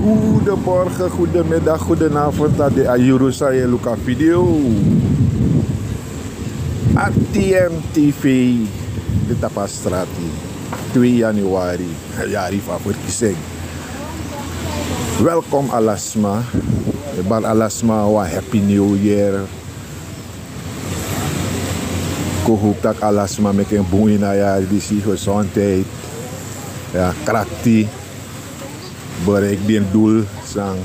Goedemorgen, goedemiddag, goedenavond aan de Ayurusa en Luca video. ATM TV, de Tapastrati, 2 januari, jari van verkiezing. Welkom Alasma, Bar Alasma wa Happy New Year. Kohuktak Alasma met een boeien na jari, die zie gezondheid, ja, krachtig. Bereik die doel sang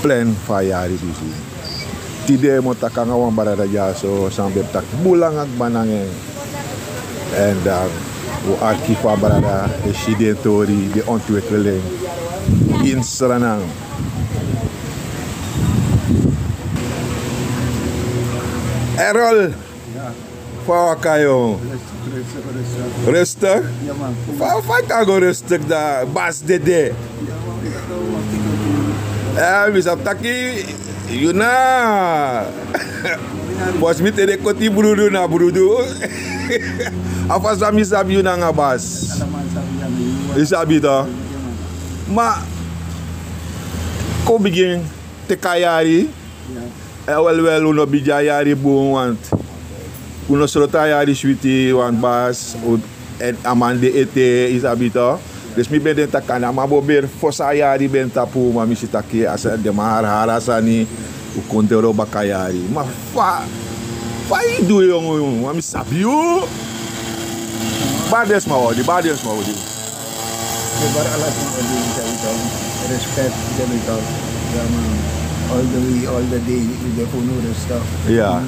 plan van jari disi. Tide mo takanga wan barada jaso sang bep tak bulang ak banangen. En dan we archiva barada de shidentori de ontwikkeling in Suriname. Errol, fa kayo. Rustig? Ja man. Fa tago rustig da bas dede. Bisa taki yuna. Bos mi tere koti burudu na burudu. Apa sami sabi yuna nga bas? Isabi to. Ma ko begin te kayari. Wel uno bijayari buong want. Uno srota yari switi wan bas en amande ete isabi to. Dus mi ben den takana ma bober fosa yari ben tapu ma mi sitaki asa de mahar harasani u kontero bakayari. Ma fa idu yung ma mi sabi yo. Bades ma odi. Bar Alasma odi ito. Respect them ito. All the day with the honor stuff. Ja.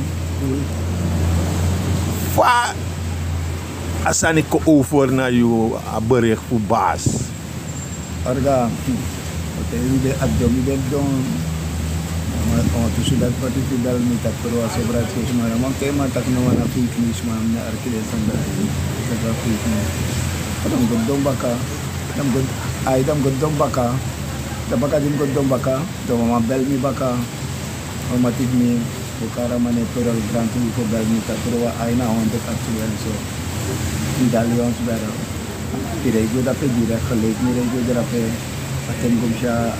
Fa asani ko over na you a bericht voor baas. Arga, de abdomen don. Tu sudah pati tidak minta perlu asebrat semua. Mang tema tak nawan fitness mam na arkile sanda. Sa fitness. Kadang gondong baka, dam gondong baka. Tabaka din gondong baka, to mabel mi baka. O matig mi bukara mane peral grantu ko bel mi ta perlu ay na on the actual so. Dali on subara. Tire go da pe dira khalik mi re go dira pe atem gum sha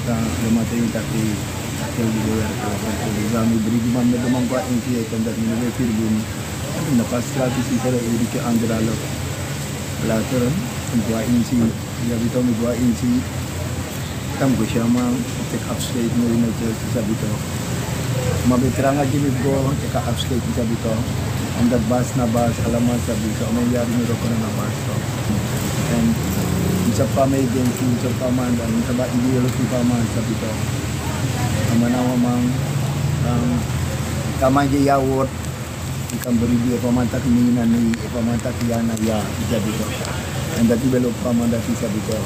ta lemate taki atel di go ya ka exam bri di man me domang ko inti e tanda ni le fir bun na pastra ki si tare udi ke andra lo later gua inti ya bito mi gua inti tam go sha ma take upstate no na je sa bito mabetranga gi mi go take upstate sa bito Andat bas na bas, alaman sabi so may yari nito ko na bas so. And isa pa may denki, isa pa man, isa ba ideology pa man sabi to. Ang manawa mang tamang yawot, ikang beridi pa man takininan ni, pa man takiyana ya, sabi to. And that develop pa man dati sabi to.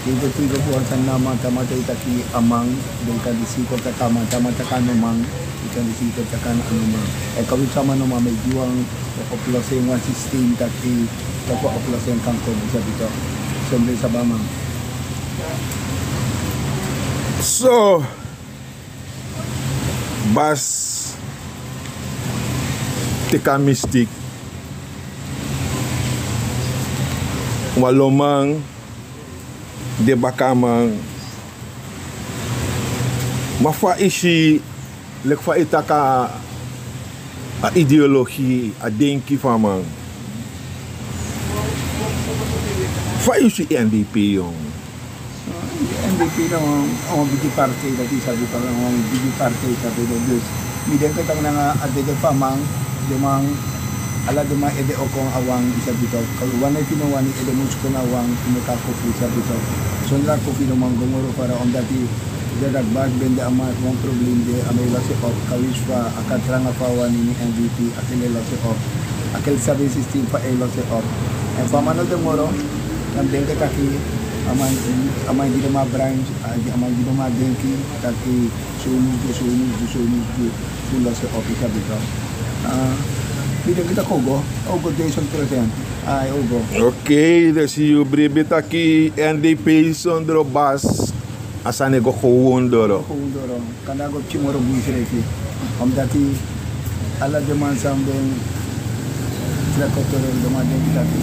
Ito tigo po ang nama tamatay taki amang, dahil kadisiko tatamang, tamataka namang, ikan disikat takan anumang. Kawit sama no may juang populasi yang sistem taki tapo populasi yang kangkong bisa dito. Siyempre sa bamang. So bas tika mistik walomang de bakamang mafa ishi lekfa itaka a ideologie a denki van man fa ishi NDP yung NDP na ang bigi party dati sabi pa lang ang bigi party sabi do dus mideng ka tang nga adede pa mang demang ala duma ede okong awang isa bito kaluwan ay pinawani ede musko na awang pinaka ko isa bito sonla ko pinamang gumoro para on dati dadag bag benda amat wang problem de amela se op kawiswa akatranga pawan ni MVP akelela se op akel sabi system pa elo se op en pamano de moro nam denke taki amay di ma branch amay di ma denki taki sunu sula se op isa bito bida kita kogo Jason present ay ogo. Okay, dus you bribit aki NDP sondro bas asane go khowondoro kana go chimoro buisreki am dati ala jaman samben la kotoro domade dati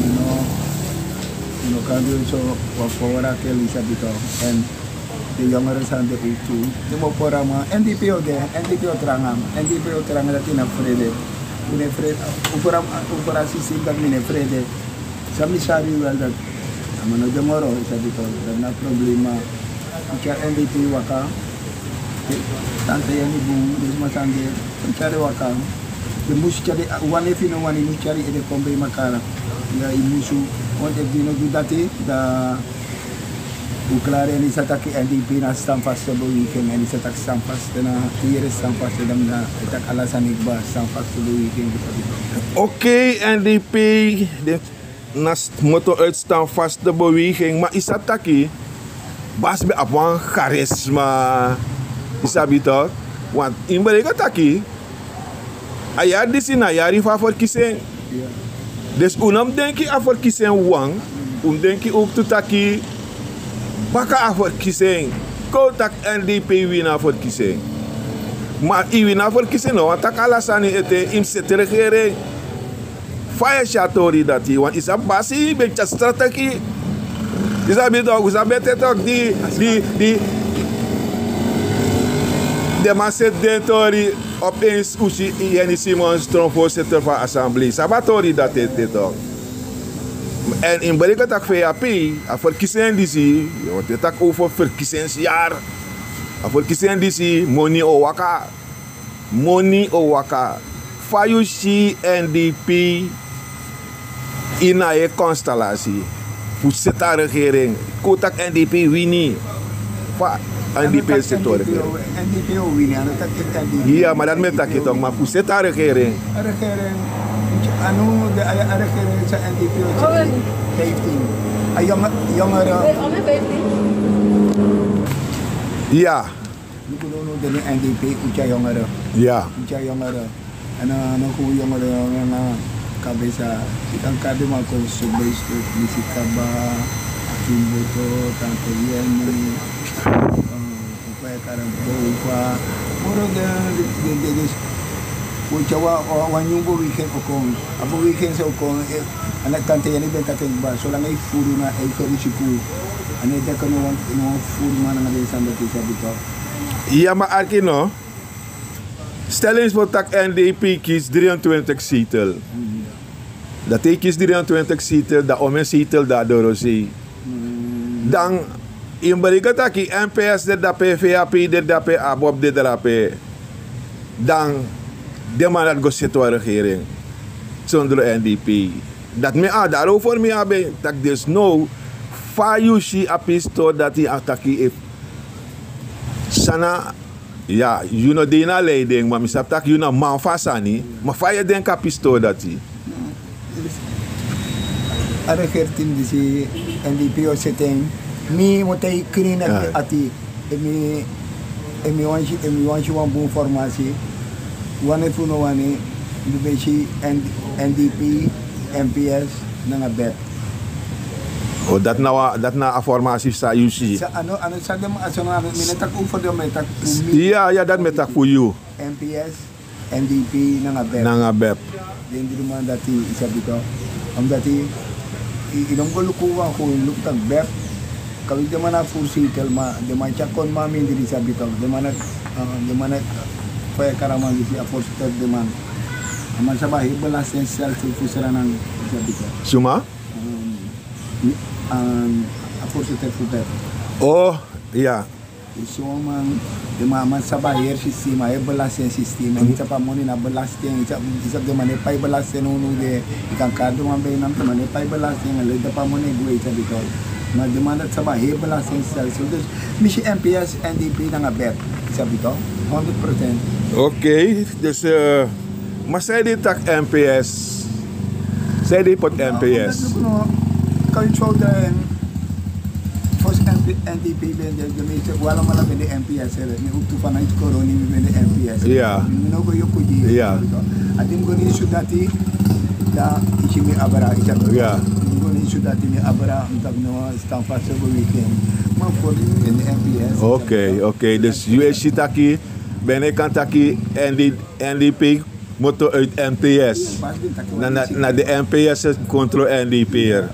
no kando so wafora ke Elizabeth and de jongeren zijn er ook toe. De moporama, NDP teranga dat in een vrede. Meneer vrede, opera systeem dat meneer vrede. Sami sari wel dat. Maar no demoro is dat het na problema. Ik heb NDP waka. Tante yani boom, dus maar tante. Ik heb waka. De moest je wanneer je no wanneer moet je de kombe makara. Ja, je moest want ik die nog doe dat da. Hoe klaar en is dat ik NDP na staan vast op de weekend en is dat ik staan vast na hier staan vast dan na dat alles aan ik ba staan vast op de weekend. Oké, NDP de nas motto uitstaan vast de beweging, maar is dat taki? Bas be apwan charisma. Is dat toch? Want in bereka taki. Ayar disi na yari fa verkiezing. Ja. Dus unam denki a verkiezing wang, denki ook to taki. Baka a verkiezing. Ko tak NDP wina verkiezing. Maar i wina verkiezing no, want tak alasani ete im zet regering. Fire shatori dati, want is a basi beetje strategie. Is a beetje toch die de man zet dentori opeens usi Jenny Simons voorzitter van assemblee. Sabatori dat het toch. En in Berika tak VAP, a verkiezing disi, want het tak over verkiezingsjaar. A verkiezing disi, money o waka. Fayushi NDP in een constellatie. Voor zeta regering, kotak NDP wini. Fa NDP sector regering. NDP wini, en dat is NDP. Ja, maar dat met dat toch, maar voor zeta regering. Regering. Anu de regering sa NDP 15. Ay jongeren. Ja. Nukuno de NDP uja jongeren. Ja. Uja jongeren. En dan hoe jongeren na kabisa ikan kade mako subesto misi kaba kimboto tanto yeni. Upaya karam bofa. Moro de Ucawa wanyumbo weekend okong, abo weekend sa okong, anak tante yan ibenta keng ba, so lang ay furu na ay ferisiku, ane da kano furu man nga desan dati sa bito. Ja, maar Arkino, stel eens voor dat NDP kiest 23 zetel. Dat hij kiest 23 zetel, dat om een zetel dat door zee. Dan in Berika taki NPS de dape, VAP de dape, Abob de dape. Dan de man dat go zitten regering zonder NDP. Dat me daarover me hebben dat dus no Fayushi apisto dat hij attacki heeft. Sana ja, you know dena leiding, maar misap tak you know man fasani, maar Faya den kapisto dat hij. Ada kertin di si NDP o setting mi motai kini nak ati emi wanshi wan bu formasi. Wane funo wane bebeshi NDP MPS nanga bet. Oh, dat na a formatie sa UC. Sa ano sa dem asona minatak over dem metak. Ja, dat metak voor you. MPS NDP nanga bet. Nanga bet. Den di man dati isabi ko. Am dati idong ko lukuwa ko luktak bet. Kalau de mana fursi telma de man chakon mami di isabi ko. De mana Faya karaman di a force de man. Aman sabah ibalas yang self fuseranang sabika. Suma? A force de futer. Oh, ja. So man de man sabah hier sistema ibalas yang sistema. Kita pa moni na balas yang isa de man pa ibalas yang unu de ikan kado man be nam man pa ibalas yang le de pa moni gue sabika. Ma de man sabah ibalas yang self. So dus misi MPS NDP na bet sabika. 100%. Oké, dus maar zij dit tak NPS. Zij dit pot NPS. Kan je zo de first NDP ben de meeste wala mala ben de NPS hè. Nu ook toe vanuit corona nu ben de NPS. Ja. Nu nog je kuji. Ja. Adim goni sudati da ichimi abara ichami. Ja. Goni sudati mi abara untuk no staan vast op weekend. Maar voor de NPS. Oké, dus je zit aquí. Ben ik aan taki NDP motor uit NPS. Na de NPS is controle NDP'er.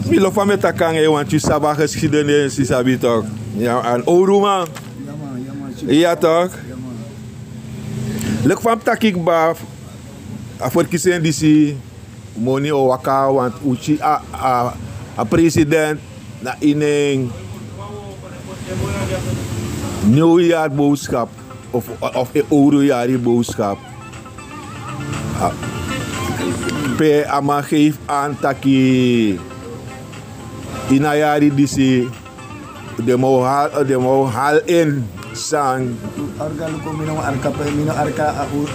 Milo van met takang want je sabah geschiedenis is abi toch. Ja, en ouro man. Ja toch. Lek van takik ba voor kiezen disi moni o waka want uchi a president na ineng nieuwjaar boodschap of een oudejaar boodschap. Pe ama geef aan taki inayari disi de mo hal in sang Arga luko mino arka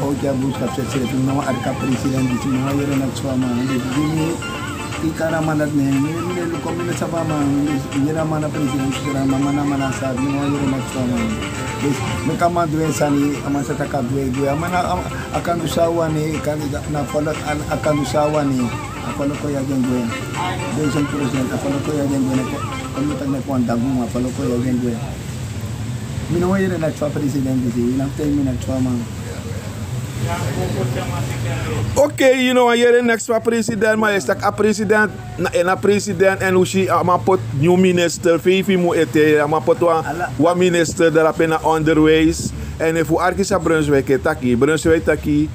o ja boodschap se mino arka president disi mino yere na swama dini ikara manat ne mino luko mino sabama yera mana president sura mana sa mino yere na swama mereka madue sani amasa taka due amana akan usawa ni kan na follow akan usawa ni follow ko ya gendue 200% follow ko ya gendue ko kami tagna ko andagu follow ko ya gendue mino yere na tswa president di na time na tswa man. Okay, you know, hier next wa president, maar is tak a president na president en ushi ama pot new minister fifi mu ete ama pot wa minister daar pena onderwijs en if u arkisa Brunswijk taki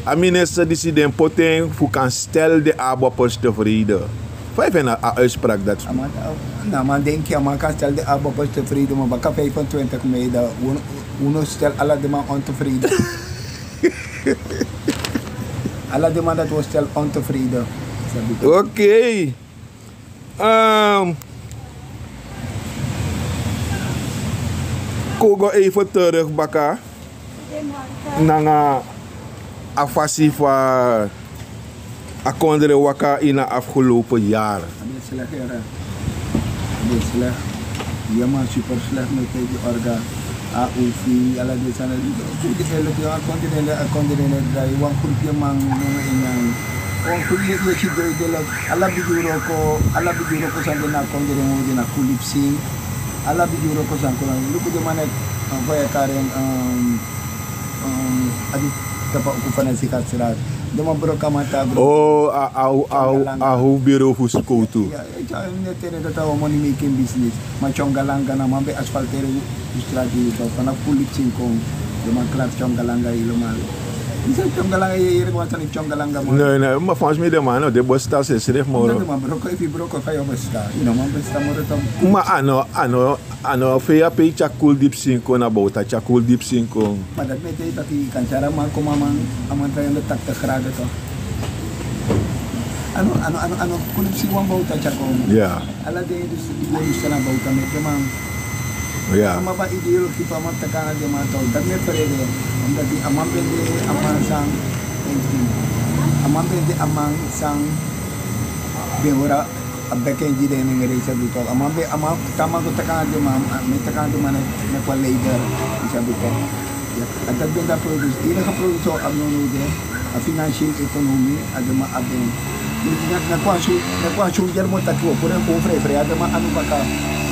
a minister decide poten fu kan stel de abo post tevreden. Vijf en a uitspraak dat. Nou, maar denk je, maar kan stel de abo post tevreden, maar baka 25 mei da uno stel alla de man ontevreden. Alla demanda dat was stel ontevreden. Oké. Kogo even terug baka. Nanga afasi van akondere waka in de afgelopen jaar. Dit is slecht, ja. Dit is slecht. Ja, maar super slecht met die orga. AUV, alla di sana di elok yang akondene dai wan kurpi mang inang on kurpi ye chi doi de la alla biguro ko sango na akondene mo na kulipsing alla biguro ko sango na luku de manek vaya karen adi tapa ku fanasikat sirat dema bro kamata bro au biro fuskotu ya ne tene data o money making business ma chongalanga na mambe asfaltere istradi to pana kulipsing ko dema klap chongalanga iloma Bisa chongalanga yere mo tan chongalanga mo. No, ma fans me de mano de bosta se seref moro. No, ma broko if broko fa yo bosta. You know, ma bosta moro tam. Ma ano fe ya pe chakul dip 5 na bota chakul dip 5. Ma dat me te tapi kancara ma ko mamang amanta yung tak kraga to. Ano kulip si wang bauta chako. Yeah. Ala de di sana bauta me kemang. Yeah. Ama ba idiro ki pa man takana de ma to. Dat me perede. Amdati amang pende amang sang amang pende amang sang behora abeke jide ne ngere sabi to. Amang be amang tama ko takana de ma me takana de mana me kwa leader sabi to. Ya atat benda produce. Ina ka produce amno no de a financial economy adama aben. Na kwa shu germo takwo pore ko fre adama anu baka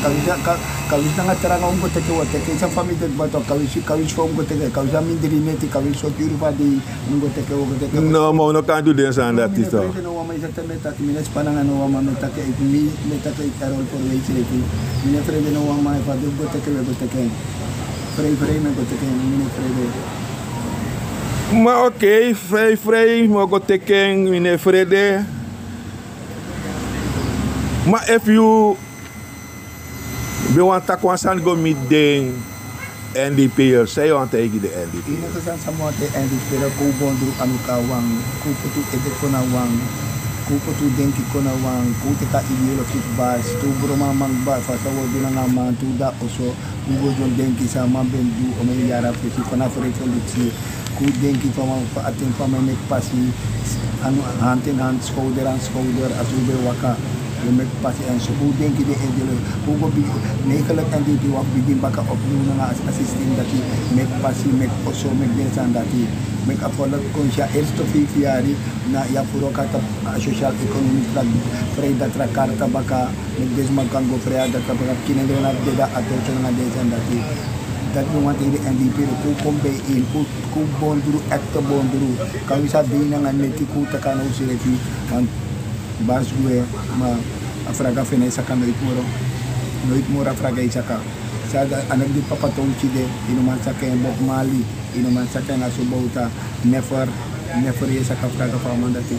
kawis na nga terang ang gote ko te sa family ba to kawis from gote ka kawis min dirineti kawis so pure pa di ang gote ko no mo no kan do den san that is to no wa mai sa temeta minutes panang ano wa meta ke mi meta ke karol for late late mine frede no wa mai pa do gote ke free me gote ke mine frede ma okay free mo gote ke mine frede ma if you be want ta kwansan go meet den NDP say on take the NDP ina ko san samo te NDP ko bondu anu kawang ko putu ede ko na wang ko putu denki ko na wang ko te ka ideology bas to bro mamang ba fa sa wo dina na man tu da oso ko jon denki sa mambendu o me yara pesi ko na fere ko litsi ko denki pa ma fa atin pa me mek pasi anu hand in hand shoulder asube waka mek pasi en so denki de endelo ko go bi ne kala kan di wak bigin baka opnu na assisting dati mek pasi mek oso mek den sandati mek afola konsya elsto fiari na ya puro kata social economic lag freda tra karta baka mek desmag kan go freda ka baka kinendro na deda ato na den sandati dat we want de NDP ko kom bij in ko bondru acte bondru kan we sa bina nga neti ko ta kan o sirefi want bas gue ma afraga fene sa kan nooit moro afraga isaka sa anak di papatong chide inuman sa ken Bob Marley inuman sa ken asubauta never isa ka afraga fa mandati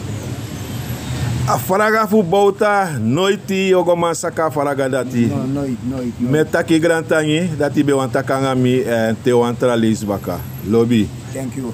a faraga fu bauta noiti ogoma saka faraga dati no nooit meta ki grantangi dati be wanta kanga mi te wantra lisbaka lobby thank you